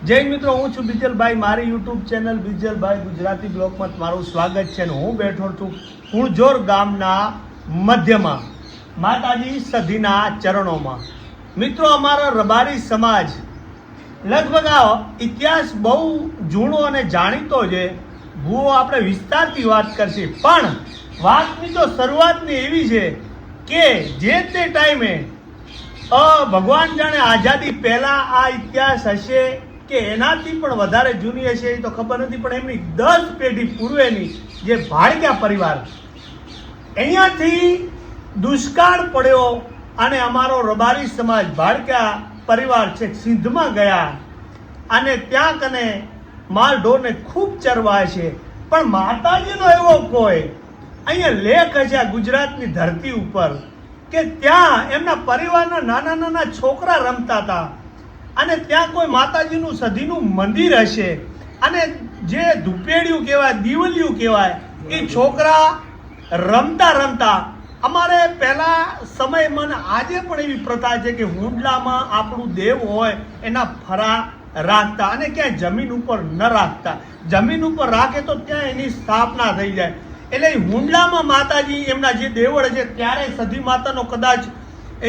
જય મિત્રો, હું છું બીજલભાઈ. મારી યુટ્યુબ ચેનલ બીજલભાઈ ગુજરાતી બ્લોગમાં તમારું સ્વાગત છે. હું બેઠો છું કુણજોર ગામના મધ્યમાં માતાજી સધીના ચરણોમાં. મિત્રો, અમારો રબારી સમાજ લગભગ આ ઇતિહાસ બહુ જૂનો અને જાણીતો છે. ભૂવો આપણે વિસ્તારથી વાત કરશે, પણ વાતની તો શરૂઆતની એવી છે કે જે તે ટાઈમે ભગવાન જાણે આઝાદી પહેલા આ ઇતિહાસ હશે કે એનાથી પણ વધારે જૂની હશે એ તો ખબર નથી, પણ એમની 10 પેઢી પૂર્વેની જે ભાડક્યા પરિવાર, અહીંયાથી દુષ્કાળ પડ્યો અને અમારો રબારી સમાજ ભાડક્યા પરિવાર છે સિંધમાં ગયા અને ત્યાં કને માલ ઢોરને ખૂબ ચરવાય છે. પણ માતાજીનો એવો કોઈ અહીંયા લેખ હશે આ ગુજરાતની ધરતી ઉપર કે ત્યાં એમના પરિવારના નાના નાના છોકરા રમતા હતા અને ત્યાં કોઈ માતાજીનું સધીનું મંદિર હશે અને જે ધૂપેડિયું કહેવાય, દીવલિયું કહેવાય, એ છોકરા રમતા રમતા અમારે પહેલા સમયમાં આજે પણ એવી પ્રથા છે કે હુંડલામાં આપણું દેવ હોય એના ફરા રાખતા અને ક્યાંય જમીન ઉપર ન રાખતા. જમીન ઉપર રાખે તો ત્યાં એની સ્થાપના થઈ જાય. એટલે હુંડલામાં માતાજી એમના જે દેવળ છે ત્યારે સધી માતાનો કદાચ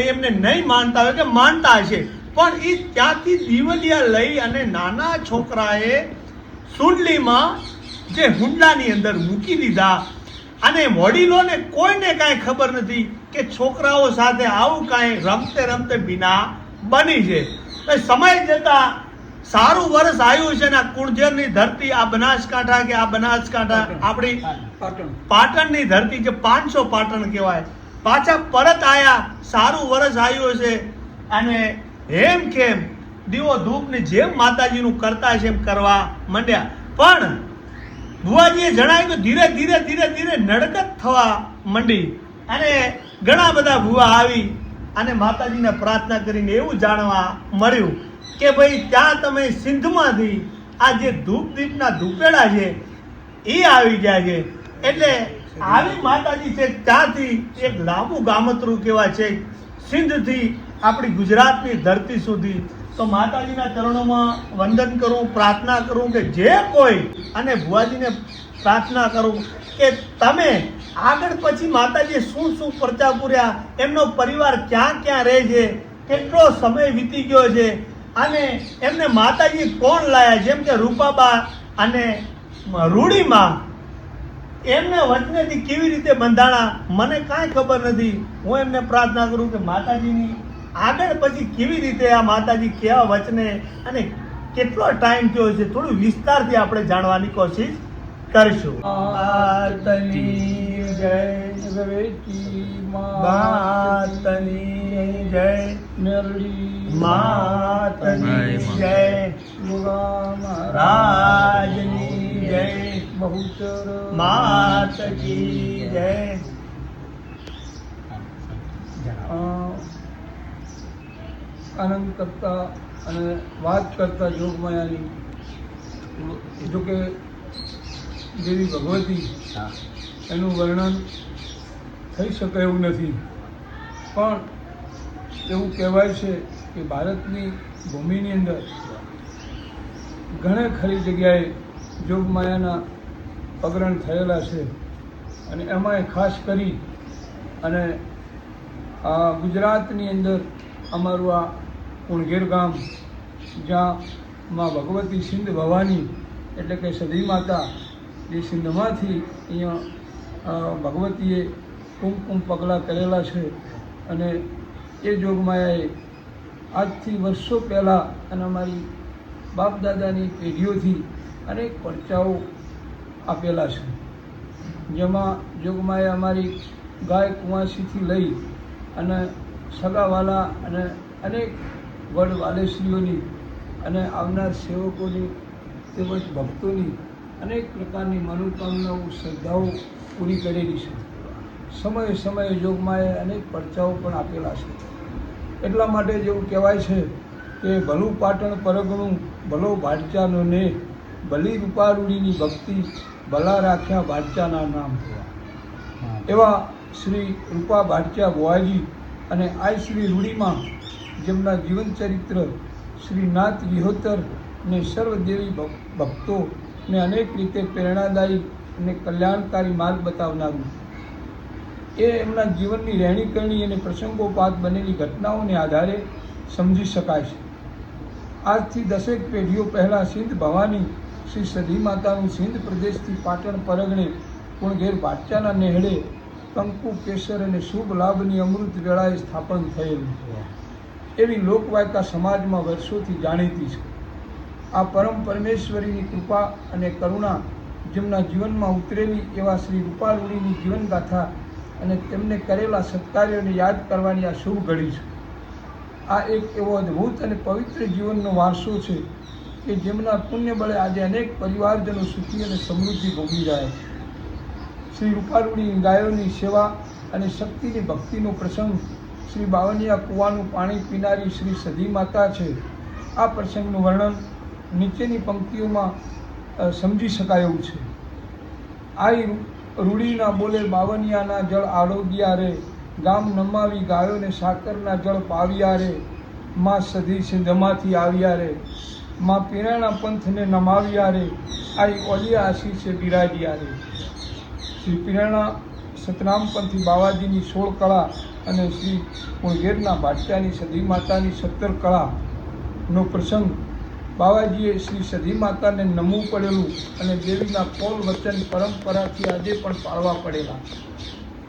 એમને નહીં માનતા હોય કે માનતા હશે, પણ એ ત્યાંથી દીવલિયા લઈ અને નાના છોકરાએ સુંડલીમાં જે હુંડલાની અંદર મૂકી દીધા અને વડીલોને કોઈને કાંઈ ખબર નથી કે છોકરાઓ સાથે આવું કાંઈ રમતે રમતે બિના બની છે. સમય જતા સારું વર્ષ આવ્યું છે ને કુણજરની ધરતી આ બનાસકાંઠા કે આ બનાસકાંઠા આપણી પાટણની ધરતી કે 500 પાટણ કહેવાય, પાછા પરત આયા. સારું વર્ષ આવ્યું છે અને હેમ ખેમ દીવો ધૂપની જેમ માતાજીનું કરતા છે એમ કરવા માંડ્યા. પણ ભુવાજીએ જણાવ્યું કે ધીરે ધીરે ધીરે ધીરે નડગત થવા માંડી અને ઘણા બધા ભુવા આવી અને માતાજીને પ્રાર્થના કરીને એવું જાણવા મળ્યું કે ભાઈ ત્યાં તમે સિંધમાંથી આ જે ધૂપ દીપના ધૂપેડા છે એ આવી ગયા છે. એટલે આવી માતાજી છે ત્યાંથી એક લાંબુ ગામતરું કહેવાય છે સિંધથી આપણી ગુજરાતની ધરતી સુધી. તો માતાજીના ચરણોમાં વંદન કરું, પ્રાર્થના કરું કે જે કોઈ અને ભુવાજીને પ્રાર્થના કરું કે તમે આગળ પછી માતાજીએ શું શું પરચા પૂર્યા, એમનો પરિવાર ક્યાં ક્યાં રહે છે, કેટલો સમય વીતી ગયો છે અને એમને માતાજી કોણ લાયા, જેમ કે રૂપાબા અને રૂડીમાં એમને વચનેથી કેવી રીતે બંધાણા મને કાંઈ ખબર નથી. હું એમને પ્રાર્થના કરું કે માતાજીની આગળ પછી કેવી રીતે આ માતાજી કેવા વચને અને કેટલો ટાઈમ થયો છે થોડું વિસ્તારથી આપણે જાણવાની કોશિશ કરશું. માતની જય, માતની જય, માતની જય, રાજની જય, માતજી જય. આનંદ કરતા અને વાત કરતા જોગમાયાની, જોકે દેવી ભગવતી એનું વર્ણન થઈ શકે એવું નથી, પણ એવું કહેવાય છે કે ભારતની ભૂમિની અંદર ઘણે ખરી જગ્યાએ જોગમાયાના પગરણ થયેલા છે અને એમાંય ખાસ કરી અને આ ગુજરાતની અંદર અમારું આ કુણગેર ગામ, જ્યાં માં ભગવતી સિંધ ભવાની એટલે કે સધી માતા જે સિંધમાંથી અહીંયા ભગવતીએ કુમકુમ પગલાં કરેલા છે અને એ જોગમાયાએ આજથી વર્ષો પહેલાં અને અમારી બાપ દાદાની પેઢીઓથી અનેક પરચાઓ આપેલા છે, જેમાં જોગમાએ અમારી ગાય કુંવાસીથી લઈ અને સગાવાલા અને અનેક વડ વાલેશ્રીઓની અને આવનાર સેવકોની તેમજ ભક્તોની અનેક પ્રકારની મનોકામનાઓ, શ્રદ્ધાઓ પૂરી કરેલી છે. સમયે સમયે જોગમાએ અનેક પરચાઓ પણ આપેલા છે. એટલા માટે જેવું કહેવાય છે કે ભલું પાટણ પરગણું ભલો ભાટચાનો ને, ભલી રૂપારૂડીની ભક્તિ ભલા રાખ્યા ભાટચાના નામ. એવા શ્રી રૂપા ભાટચા ભુવાજી અને આ શ્રી રૂડીમાં જેમના જીવન ચરિત્ર શ્રી નાથ વિહોતર ને સર્વદેવી ભક્તોને અનેક રીતે પ્રેરણાદાયી અને કલ્યાણકારી માર્ગ બતાવનારું. એ એમના જીવનની રહેણીકરણી અને પ્રસંગોપાત બનેલી ઘટનાઓને આધારે સમજી શકાય છે. આજથી 10 પેઢીઓ પહેલાં સિંધ ભવાની શ્રી સધી માતાનું સિંધ પ્રદેશથી પાટણ પરગણે કુણઘેર ભાટચાના નેહડે કંકુ કેસર અને શુભ લાભની અમૃત વેળાએ સ્થાપન થયેલું એવી લોકવાયકા સમાજમાં વર્ષોથી જાણીતી છે. આ પરમ પરમેશ્વરીની કૃપા અને કરુણા જેમના જીવનમાં ઉતરેલી એવા શ્રી રૂપાલુડીની જીવનગાથા અને તેમને કરેલા સત્કાર્યોને યાદ કરવાની આ શુભ ઘડી છે. આ એક એવો અદ્ભુત અને પવિત્ર જીવનનો વારસો છે કે જેમના પુણ્ય બળે આજે અનેક પરિવારજનો સુખી અને સમૃદ્ધિ ભોગવી રહ્યા છે. શ્રી રૂપાલુડીની ગાયોની સેવા અને શક્તિની ભક્તિનો પ્રસંગ શ્રી બાવનિયા કૂવાનું પાણી પીનારી શ્રી સધી માતા છે. આ પ્રસંગનું વર્ણન નીચેની પંક્તિઓમાં સમજી શકાય એવું છે. આઈ રૂડીના બોલે બાવનિયાના જળ આરોગ્યા રે, ગામ નમાવી ગાયોને સાકરના જળ પાવ્યા રે, માં સધી સિંધમાંથી આવ્યા રે, માં પીરાણા પંથને નમાવ્યા રે, આઈ ઓલિયા આશીષે બિરાજ્યા રે. શ્રી પીરાણા સતનામપંથી બાવાજીની 16 કળા અને શ્રી કુણઘેરના ભાટિયાની સધી માતાની 17 કળાનો પ્રસંગ. બાવાજીએ શ્રી સધી માતાને નમવું પડેલું અને દેવીના કોલ વચન પરંપરાથી આજે પણ પાળવા પડેલા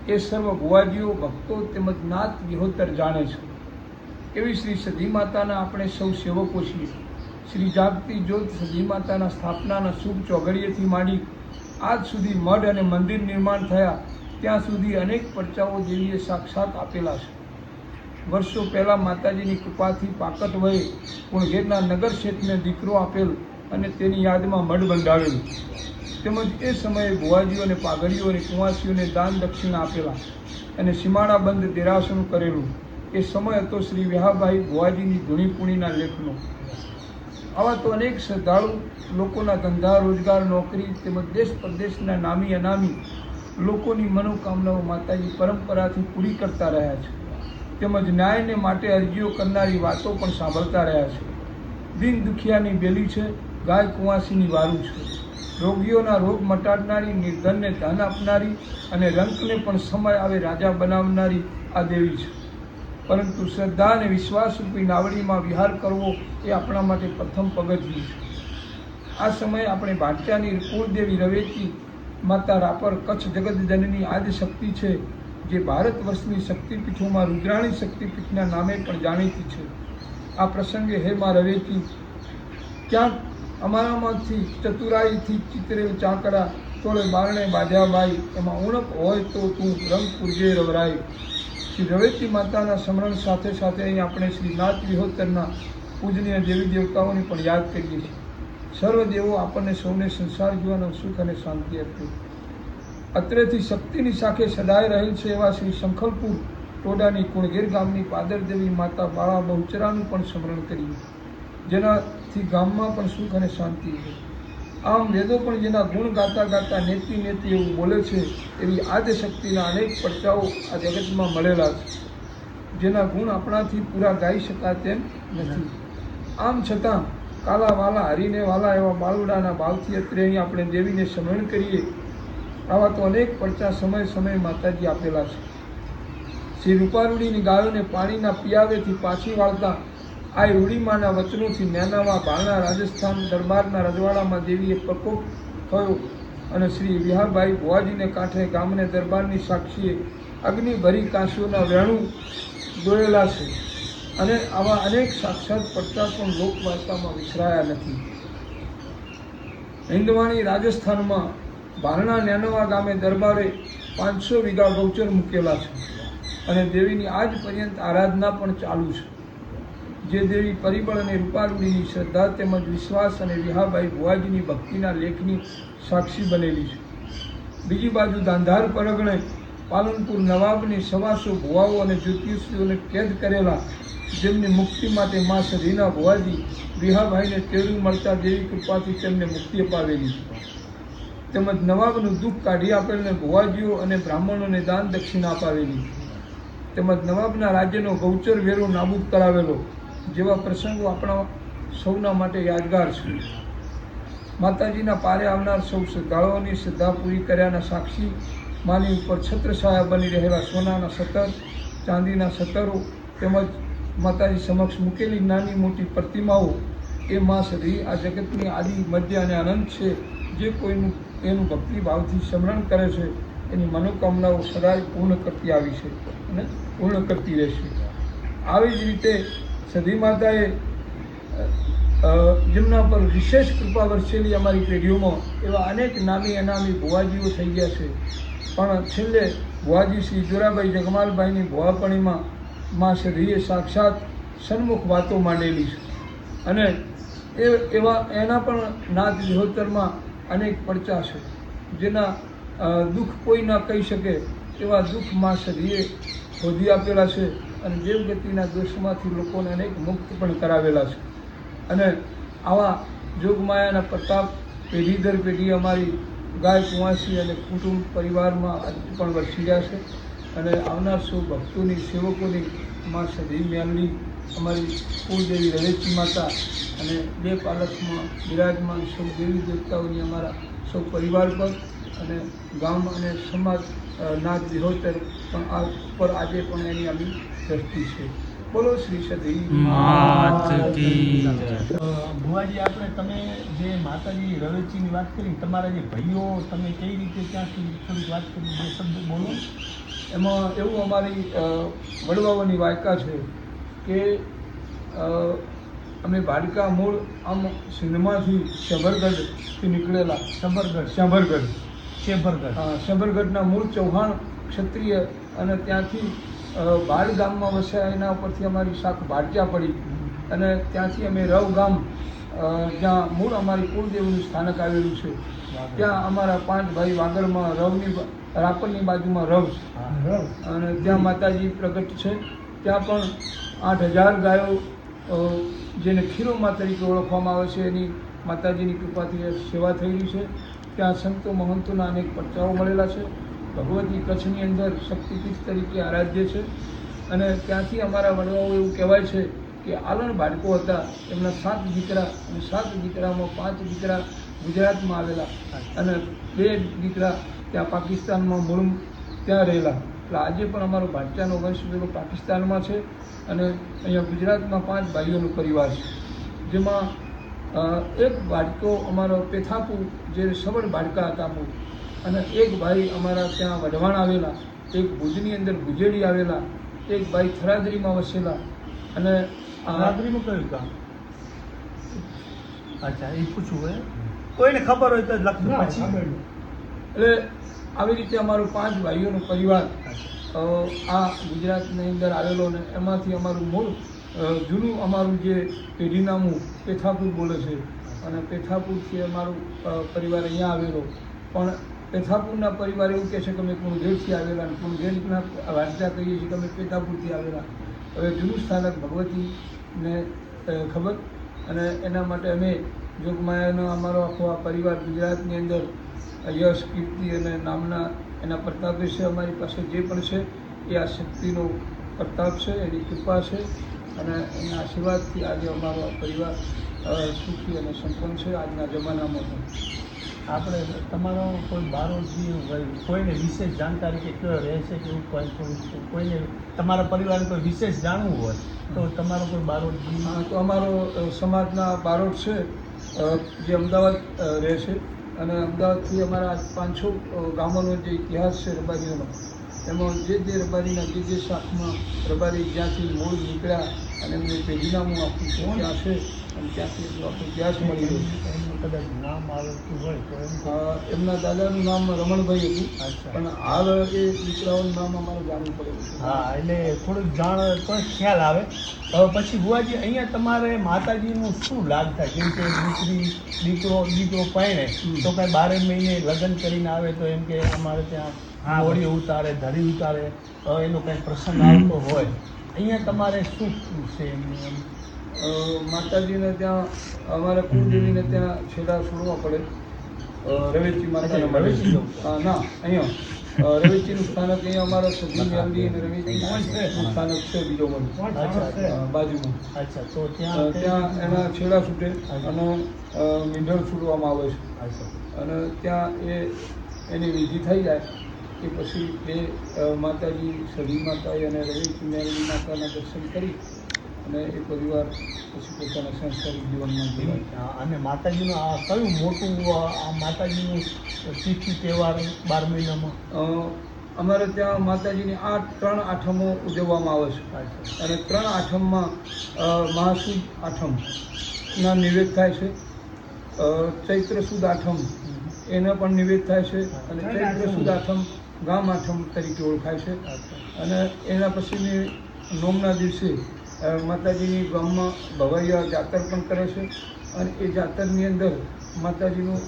એ સર્વ ભુવાજીઓ ભક્તો તેમજ નાત વિહોતર જાણે છે. એવી શ્રી સધી માતાના આપણે સૌ સેવકો છીએ. શ્રી જાગતી જ્યોત સધી માતાના સ્થાપનાના શુભ ચોઘડિયેથી માંડી આજ સુધી મઢ અને મંદિર નિર્માણ થયા ત્યાં સુધી અનેક પરચાઓ દેવીએ સાક્ષાત આપેલા છે. વર્ષો પહેલાં માતાજીની કૃપાથી પાકટ વયે કુણઘેરના નગર શેઠને દીકરો આપેલ અને તેની યાદમાં મઢ બંધાવેલું. તેમજ એ સમયે ભુવાજીઓ અને પાઘડીઓ અને કુંવાસીઓને દાન દક્ષિણા આપેલા અને સીમાડા બંધ દેરાસરું કરેલું. એ સમય હતો શ્રી વ્યાહાભાઈ ભુવાજીની ધૂણીપૂણીના લેખનો. આવા તો અનેક શ્રદ્ધાળુ લોકોના ધંધા રોજગાર નોકરી તેમજ દેશ પરદેશના નામી અનામી લોકોની મનોકામનાઓ માતાજી પરંપરાથી પૂરી કરતા રહ્યા છે. તેમજ ન્યાયને માટે અરજીઓ કરનારી વાતો પણ સાંભળતા રહ્યા છે. દિન દુખિયાની બેલી છે, ગાય કુંવાસીની વારું છે. રોગીઓના રોગ મટાડનારી, નિર્ધનને ધન આપનારી અને રંકને પણ સમય આવે રાજા બનાવનારી આ દેવી છે. પરંતુ શ્રદ્ધા અને વિશ્વાસરૂપી નાવડીમાં વિહાર કરવો એ આપણા માટે પ્રથમ પગથિયું છે. આ સમયે આપણે ભાટિયાની કુળદેવી રવેચી માતા રાપર કચ્છ જગતજનની આદિશક્તિ છે, જે ભારત વર્ષની શક્તિપીઠોમાં રુદ્રાણી શક્તિપીઠના નામે પણ જાણીતી છે. આ પ્રસંગે હે માં રવેચી, ક્યાંક અમારામાંથી ચતુરાઈથી ચિતરેલ ચાકડા તોળે બારણે બાંધ્યા બાઈ, એમાં ઉણપ હોય તો તું રંગ પૂરજે રવરાઈ. શ્રી રવેચી માતાના સ્મરણ સાથે સાથે અહીં આપણે શ્રી નાથ વિહોતરના પૂજનીય દેવી દેવતાઓને પણ યાદ કરીએ છીએ. સર્વ દેવો આપણને સૌને સંસાર જીવન સુખ અને શાંતિ આપે. અત્રેથી શક્તિની સાથે સદાય રહેલ છે એવા શ્રી શંખલપુર ટોડાની કુણઘેર ગામની પાદરદેવી માતા બાળા બહુચરાનું પણ સ્મરણ કરીએ, જેનાથી ગામમાં પણ સુખ અને શાંતિ રહે. આમ વેદો પણ જેના ગુણ ગાતા ગાતા નેતી નેતી એવું બોલે છે એવી આદ્યશક્તિના અનેક પરચાઓ આ જગતમાં મળેલા છે, જેના ગુણ આપણાથી પૂરા ગાઈ શકાય તેમ નથી. આમ છતાં કાલા વાલા હરીને વાલા એવા બાળુડાના ભાવથી અત્રે અહીં આપણે દેવીને સ્મરણ કરીએ. આવા તો અનેક પરચા સમય સમયે માતાજી આપેલા છે. શ્રી રૂપારૂડીની ગાયોને પાણીના પિયાવેથી પાછી વાળતા આ રૂડીમાના વચનોથી નેનાવા ભાલના રાજસ્થાન દરબારના રજવાડામાં દેવીએ પ્રકોપ થયો અને શ્રી વિહાભાઈ ભુવાજીને કાંઠે ગામને દરબારની સાક્ષીએ અગ્નિભરી કાંસીઓના વેણું દોયેલા છે. અને આવા અનેક સાક્ષાત પરચા પણ લોકવાર્તામાં વિસરાયા નથી. હિન્દવાણી રાજસ્થાનમાં ભાલના નેનવા ગામે દરબારે 500 વીઘા ગૌચર મૂકેલા છે અને દેવીની આજ પર્યંત આરાધના પણ ચાલુ છે. જે દેવી પરિબળ અને રૂપારૂડીની શ્રદ્ધા તેમજ વિશ્વાસ અને વિહાભાઈ ભુવાજીની ભક્તિના લેખની સાક્ષી બનેલી છે. બીજી બાજુ ગાંધાર પરગણે પાલનપુર નવાબની 125 ભુવાઓ અને જ્યોતિષીઓને કેદ કરેલા, જેમની મુક્તિ માટે મા સધીના ભુવાજી વિહાભાઈને તેડું મળતા દેવી કૃપાથી તેમને મુક્તિ અપાવેલી છે. તેમજ નવાબનું દુઃખ કાઢી આપેલને ભુવાજીઓ અને બ્રાહ્મણોને દાન દક્ષિણા અપાવેલી, તેમજ નવાબના રાજ્યનો ગૌચર વેરો નાબૂદ કરાવેલો જેવા પ્રસંગો આપણા સૌના માટે યાદગાર છે. માતાજીના પારે આવનાર સૌ શ્રદ્ધાળુઓની શ્રદ્ધા પૂરી કર્યાના સાક્ષી માની ઉપર છત્રછાયા બની રહેલા સોનાના સતર, ચાંદીના સતરો તેમજ માતાજી સમક્ષ મૂકેલી નાની મોટી પ્રતિમાઓ એ મા સધી આ જગતની આદિ મધ્ય અને અનંત છે. જે કોઈનું એનું ભક્તિભાવથી સ્મરણ કરે છે એની મનોકામનાઓ સદાય પૂર્ણ કરતી આવી છે અને પૂર્ણ કરતી રહેશે. આવી જ રીતે સધી માતાએ જેમના પર વિશેષ કૃપા વરસેલી અમારી પેઢીઓમાં એવા અનેક નામી અનામી ભુવાજીઓ થઈ ગયા છે. પણ છેલ્લે ભુવાજી શ્રી જોરાભાઈ જગમાલભાઈની ભુવાપણીમાં મા સધીએ સાક્ષાત સન્મુખ વાતો માંડેલી છે. અને એના પણ નાથ વિહોતરમાં અનેક પડચા છે, જેના દુઃખ કોઈ ના કહી શકે એવા દુઃખ મા સધીએ શોધી આપેલા છે. અને દેવગતિના દોષમાંથી લોકોને અનેક મુક્ત પણ કરાવેલા છે. અને આવા જોગમાયાના પ્રતાપ પેઢી દર પેઢી અમારી ગાય કુંવાસી અને કુટુંબ પરિવારમાં હજુ પણ વરસી રહ્યા છે. અને આવનાર સૌ ભક્તોની સેવકોની મા સધી મેલની અમારી કુળદેવી રવેચી માતા અને બે પાલખમાં બિરાજમાન સૌ દેવી દેવતાઓની અમારા સૌ પરિવાર પર અને ગામ અને સમાજ નાથ વિહોતર પણ આ ઉપર આજે પણ એની આવી દ્રષ્ટિ છે. બોલો શ્રી સધી માત કી જય. ભુવાજી, આપણે તમે જે માતાજી રવેચીની વાત કરી, તમારા જે ભાઈઓ, તમે કઈ રીતે ત્યાંથી થોડીક વાત કરી, બે શબ્દ બોલો. એમાં એવું અમારી વડવાઓની વાયકા છે કે અમે ભાડકા મૂળ આમ સિંધમાંથી શંભરગઢથી નીકળેલા. શંભરગઢના મૂળ ચૌહાણ ક્ષત્રિય અને ત્યાંથી ભાડ ગામમાં વસ્યા. એના ઉપરથી અમારી શાખ ભાડચા પડી અને ત્યાંથી અમે રવ ગામ જ્યાં મૂળ અમારી કુળદેવનું સ્થાનક આવેલું છે ત્યાં અમારા 5 ભાઈ વાગડમાં રવની રાપરની બાજુમાં રવ છે અને ત્યાં માતાજી પ્રગટ છે. ત્યાં પણ 8000 ગાયો જેને ખીરોમાં તરીકે ઓળખવામાં આવે છે એની માતાજીની કૃપાથી સેવા થયેલી છે. ત્યાં સંતો મહંતોના અનેક પરચાઓ મળેલા છે. ભગવતી કચ્છની અંદર શક્તિપીઠ તરીકે આરાધ્ય છે. અને ત્યાંથી અમારા વડવાઓ એવું કહેવાય છે કે આલણ બાળકો હતા, એમના 7 દીકરા અને 7 દીકરામાં 5 દીકરા ગુજરાતમાં આવેલા અને 2 દીકરા ત્યાં પાકિસ્તાનમાં મૂળ ત્યાં રહેલા. એટલે આજે પણ અમારો ભાટચાનો વંશ પેલો પાકિસ્તાનમાં છે અને અહીંયા ગુજરાતમાં 5 ભાઈઓનો પરિવાર છે. જેમાં એક બાળકો અમારો પેથાપુર જે સબળ બાળકા હતા મૂળ, અને એક ભાઈ અમારા ત્યાં વઢવાણ આવેલા, એક ભુજની અંદર ભુજેડી આવેલા, એક ભાઈ થરાદરીમાં વસેલા. અને રાત્રિનું કયું કામ? અચ્છા, એ પૂછવું હોય, કોઈને ખબર હોય તો જ લખજો પછી. એટલે આવી રીતે અમારો 5 ભાઈઓનો પરિવાર આ ગુજરાતની અંદર આવેલો. ને એમાંથી અમારું મૂળ જૂનું અમારું જે પેઢીનામું પેથાપુર બોલે છે અને પેથાપુરથી અમારું પરિવાર અહીંયા આવેલો. પણ પેથાપુરના પરિવાર એવું કહે છે કે અમે કુણગેરથી આવેલા અને કુણગેરના વાર્તા કહીએ છીએ કે અમે પેથાપુરથી આવેલા. હવે જૂનું સ્થાનક ભગવતીને ખબર, અને એના માટે અમે જોગમાયાનો અમારો આખો આ પરિવાર ગુજરાતની અંદર યશ, કીર્તિ અને નામના એના પ્રતાપ વિશે અમારી પાસે જે પણ છે એ આ શક્તિનો પ્રતાપ છે, એની કૃપા છે અને એના આશીર્વાદથી આજે અમારો આ પરિવાર સુખી અને સંપન્ન છે આજના જમાનામાં. પણ આપણે તમારો કોઈ બારોજી હોય, કોઈને વિશેષ જાણકારી કે કયો રહેશે કે એવું કોઈને તમારા પરિવારને કોઈ વિશેષ જાણવું હોય તો તમારો કોઈ બારોજી? હા, તો અમારો સમાજના બારોટ છે જે અમદાવાદ રહે છે અને અમદાવાદથી અમારા 500 ગામોનો જે ઇતિહાસ છે રબારીઓનો, એમાં જે રબારીના જે શાખમાં રબારી જ્યાંથી મૂળ નીકળ્યા અને એમની પેઢીનામું આખું ત્યાં છે અને ત્યાંથી આખો ઇતિહાસ મળી ગયો. એમનું કદાચ નામ આવતું હોય તો એમના દાદાનું નામ રમણભાઈ હતું, અચ્છા. પણ હાલ એ દીકરાઓનું નામ અમારે જાણવું પડે છે. હા, એટલે થોડુંક જાણ કોઈ ખ્યાલ આવે. પછી બુવાજી, અહીંયા તમારે માતાજીનું શું લાભ થાય? કેમ કે દીકરો પરણે તો કંઈ 12 મહિને લગ્ન કરીને આવે તો એમ કે અમારે ત્યાં હોળી ઉતારે, ધરી ઉતારે, એનો કંઈ પ્રસંગ આવતો હોય, અહીંયા તમારે શું છે એમનું? એમ માતાજીને ત્યાં અમારા કુળદેવીને ત્યાં છેડા છોડવા પડે. રવેચી માતાના રવેચી ના અહીંયા રવેચીનું સ્થાનક અહીંયા અમારા સધી મેલડી અને રવેચીનું સ્થાનક છે બીજો અચ્છા, અચ્છા. બાજુમાં અચ્છા તો ત્યાં ત્યાં એના છેડા છૂટે અને મીંઢળ છૂટવામાં આવે છે અચ્છા. અને ત્યાં એની વિધિ થઈ જાય કે પછી માતાજી સધી માતા અને રવેચી મેલડી માતાના દર્શન કરી અને એ પરિવાર પછી પોતાના સંસ્કારિક જીવનમાં જોડાય. અને માતાજીનું આ કયું મોટું આ માતાજીનું તિથિ તહેવાર 12 મહિનામાં? અમારે ત્યાં માતાજીની 3 આઠમો ઉજવવામાં આવે છે અચ્છા. અને 3 આઠમમાં મહાસુદ આઠમના નિવેદ થાય છે. ચૈત્ર સુદ આઠમ એનો પણ નિવેદ થાય છે અને ચૈત્ર સુદ આઠમ ગામ આઠમ તરીકે ઓળખાય છે. અને એના પછીની નોમના દિવસે માતાજીની ગામમાં ભવાઈયા જાતર પણ કરે છે અને એ જાતરની અંદર માતાજીનું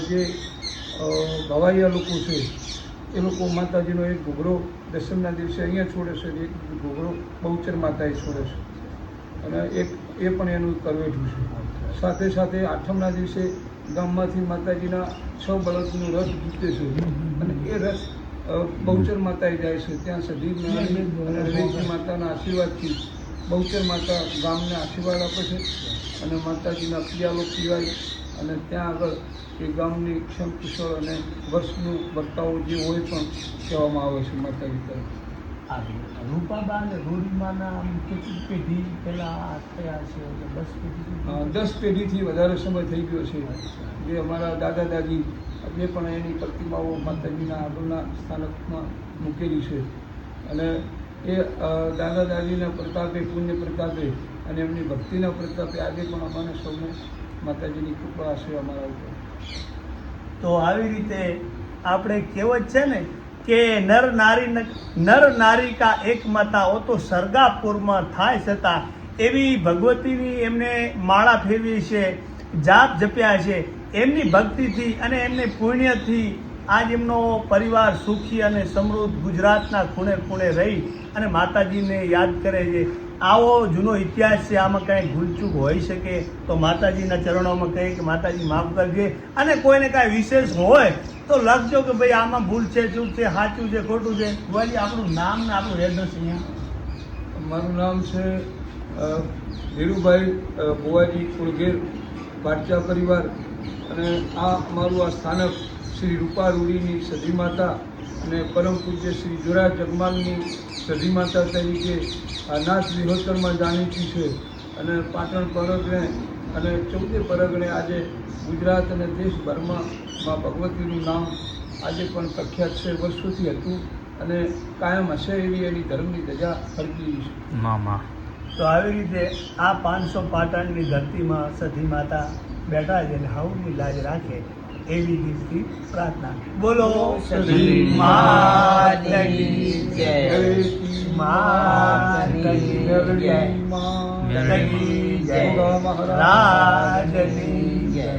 જે ભવાઈયા લોકો છે એ લોકો માતાજીનો એક ઘૂઘરો દસમના દિવસે અહીંયા છોડે છે, એક ઘૂઘરો બહુચર માતાએ છોડે છે અને એ પણ એનું કરવેઠું છે. સાથે સાથે આઠમના દિવસે ગામમાંથી માતાજીના 6 બળદનું રથ જીતે છે અને એ રથ બહુચર માતાએ જાય છે. ત્યાં સધી મેલડી અને રવેચી માતાના આશીર્વાદથી બહુચર માતા ગામને આશીર્વાદ આપે છે અને માતાજીના પિયાલો પીવાય અને ત્યાં આગળ એ ગામની ક્ષમ કુશળ અને વર્ષનું વર્તાવ જે હોય પણ કહેવામાં આવે છે માતાજી તરફ. રૂપાબા અને રોરીમાના આમ કેટલી પેઢી પહેલાં થયા છે? 10 પેઢી સુધી? 10 પેઢીથી વધારે સમય થઈ ગયો છે. જે અમારા દાદા દાદી જે પણ એની પ્રતિમાઓ માતાજીના આગળના સ્થાનકમાં મૂકેલી છે અને એ દાદા દાદીના પ્રતાપે, પુણ્ય પ્રતાપે અને એમની ભક્તિના પ્રતાપે આજે પણ અમારે સૌને માતાજીની કૃપા છે અમારા ઉપર. તો આવી રીતે આપણે કહેવત છે ને કે નર નારી કા એક માતા ઓ તો સરગાપુરમાં થાય છતાં એવી ભગવતીની એમને માળા ફેરવી છે, જાપ જપ્યા છે. એમની ભક્તિથી અને એમને પુણ્યથી આજ એમનો પરિવાર સુખી અને સમૃદ્ધ ગુજરાતના ખૂણે ખૂણે રહી અને માતાજીને યાદ કરે છે. આવો જૂનો ઇતિહાસ છે. આમાં કાંઈ ભૂલચૂક હોઈ શકે તો માતાજીના ચરણોમાં કહે કે માતાજી માફ કરજે. અને કોઈને કાંઈ વિશેષ હોય તો લખજો કે ભાઈ આમાં ભૂલ છે, ચૂક છે, સાચું છે, ખોટું છે. ભુવાજી, આપણું નામ ને આપણું એડ્રેસ અહીંયા? મારું નામ છે ધીરુભાઈ ભુવાજી કુળગેર, ભાટચા પરિવાર. અને આ અમારું આ સ્થાનક શ્રી રૂપા રૂડીની સધી માતા અને પરમ પૂજ્ય શ્રી જોરા જગમાલની સધી માતા તરીકે નાથ વિહોતરમાં જાણીતી છે. અને પાટણ પરગણે અને 14 પરગણે આજે ગુજરાત અને દેશભરમાં મા ભગવતીનું નામ આજે પણ પ્રખ્યાત છે. વર્ષોથી હતું અને કાયમ હશે એવી એની ધર્મની ધજા ફરકી છે. મામા તો આવી રીતે આ 500 પાટણની ધરતીમાં સધી માતા બેઠા છે અને હવની લાજ રાખે એવી રીતની પ્રાર્થના. બોલો સધી માતની જય, માતની જય, મહારાજની જય.